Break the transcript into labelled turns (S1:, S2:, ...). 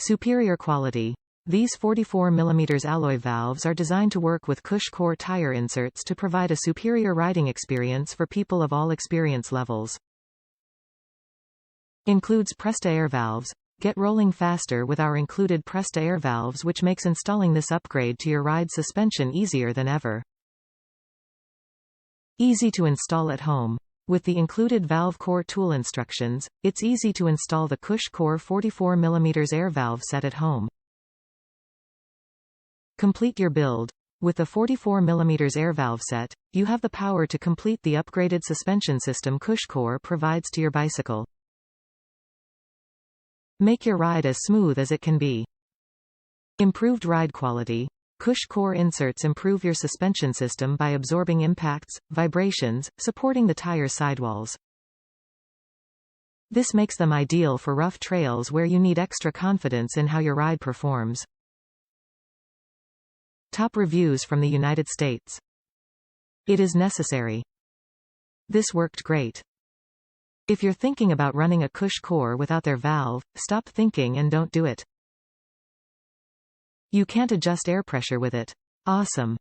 S1: Superior quality. These 44mm alloy valves are designed to work with CushCore tire inserts to provide a superior riding experience for people of all experience levels. Includes PRESTA air valves. Get rolling faster with our included PRESTA air valves, which makes installing this upgrade to your ride suspension easier than ever. Easy to install at home. With the included valve core tool instructions, it's easy to install the CushCore 44mm air valve set at home. Complete your build. With the 44mm air valve set, you have the power to complete the upgraded suspension system CushCore provides to your bicycle. Make your ride as smooth as it can be. Improved ride quality. CushCore inserts improve your suspension system by absorbing impacts, vibrations, supporting the tire sidewalls. This makes them ideal for rough trails where you need extra confidence in how your ride performs. Top reviews from the United States. It is necessary. This worked great. If you're thinking about running a CushCore without their valve, stop thinking and don't do it. You can't adjust air pressure with it. Awesome.